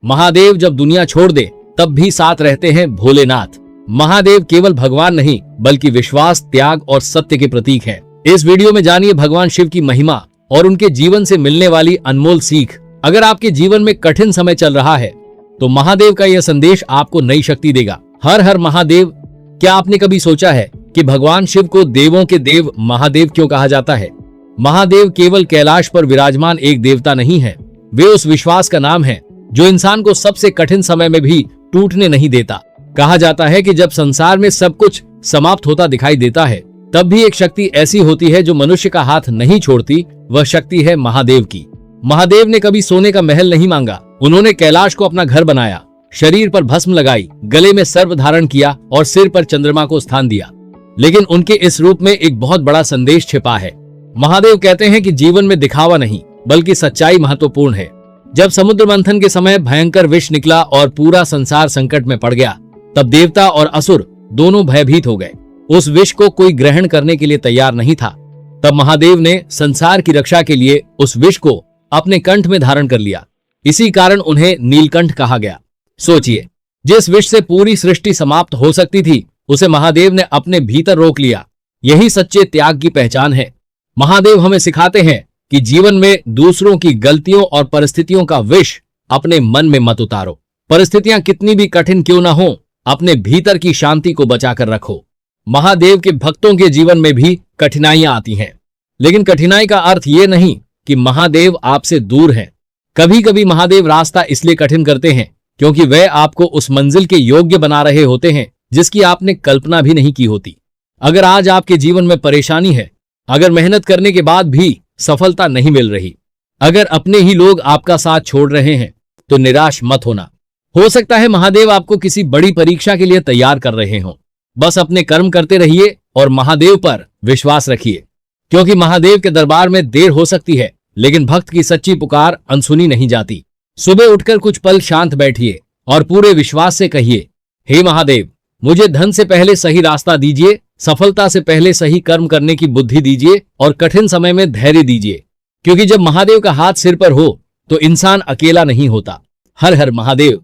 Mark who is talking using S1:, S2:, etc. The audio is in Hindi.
S1: महादेव जब दुनिया छोड़ दे तब भी साथ रहते हैं भोलेनाथ। महादेव केवल भगवान नहीं बल्कि विश्वास, त्याग और सत्य के प्रतीक हैं। इस वीडियो में जानिए भगवान शिव की महिमा और उनके जीवन से मिलने वाली अनमोल सीख। अगर आपके जीवन में कठिन समय चल रहा है तो महादेव का यह संदेश आपको नई शक्ति देगा। हर हर महादेव। क्या आपने कभी सोचा है कि भगवान शिव को देवों के देव महादेव क्यों कहा जाता है? महादेव केवल कैलाश पर विराजमान एक देवता नहीं है, वे उस विश्वास का नाम है जो इंसान को सबसे कठिन समय में भी टूटने नहीं देता। कहा जाता है कि जब संसार में सब कुछ समाप्त होता दिखाई देता है तब भी एक शक्ति ऐसी होती है जो मनुष्य का हाथ नहीं छोड़ती। वह शक्ति है महादेव की। महादेव ने कभी सोने का महल नहीं मांगा, उन्होंने कैलाश को अपना घर बनाया, शरीर पर भस्म लगाई, गले में सर्प धारण किया और सिर पर चंद्रमा को स्थान दिया। लेकिन उनके इस रूप में एक बहुत बड़ा संदेश छिपा है। महादेव कहते हैं कि जीवन में दिखावा नहीं बल्कि सच्चाई महत्वपूर्ण है। जब समुद्र मंथन के समय भयंकर विष निकला और पूरा संसार संकट में पड़ गया तब देवता और असुर दोनों भयभीत हो गए। उस विष को कोई ग्रहण करने के लिए तैयार नहीं था। तब महादेव ने संसार की रक्षा के लिए उस विष को अपने कंठ में धारण कर लिया। इसी कारण उन्हें नीलकंठ कहा गया। सोचिए, जिस विष से पूरी सृष्टि समाप्त हो सकती थी उसे महादेव ने अपने भीतर रोक लिया। यही सच्चे त्याग की पहचान है। महादेव हमें सिखाते हैं कि जीवन में दूसरों की गलतियों और परिस्थितियों का विष अपने मन में मत उतारो। परिस्थितियां कितनी भी कठिन क्यों ना हो, अपने भीतर की शांति को बचाकर रखो। महादेव के भक्तों के जीवन में भी कठिनाइयां आती हैं, लेकिन कठिनाई का अर्थ ये नहीं कि महादेव आपसे दूर हैं। कभी कभी महादेव रास्ता इसलिए कठिन करते हैं क्योंकि वह आपको उस मंजिल के योग्य बना रहे होते हैं जिसकी आपने कल्पना भी नहीं की होती। अगर आज आपके जीवन में परेशानी है, अगर मेहनत करने के बाद भी सफलता नहीं मिल रही, अगर अपने ही लोग आपका साथ छोड़ रहे हैं, तो निराश मत होना। हो सकता है महादेव आपको किसी बड़ी परीक्षा के लिए तैयार कर रहे हों। बस अपने कर्म करते रहिए और महादेव पर विश्वास रखिए, क्योंकि महादेव के दरबार में देर हो सकती है लेकिन भक्त की सच्ची पुकार अनसुनी नहीं जाती। सुबह उठकर कुछ पल शांत बैठिए और पूरे विश्वास से कहिए, हे महादेव, मुझे धन से पहले सही रास्ता दीजिए, सफलता से पहले सही कर्म करने की बुद्धि दीजिए और कठिन समय में धैर्य दीजिए। क्योंकि जब महादेव का हाथ सिर पर हो तो इंसान अकेला नहीं होता। हर हर महादेव।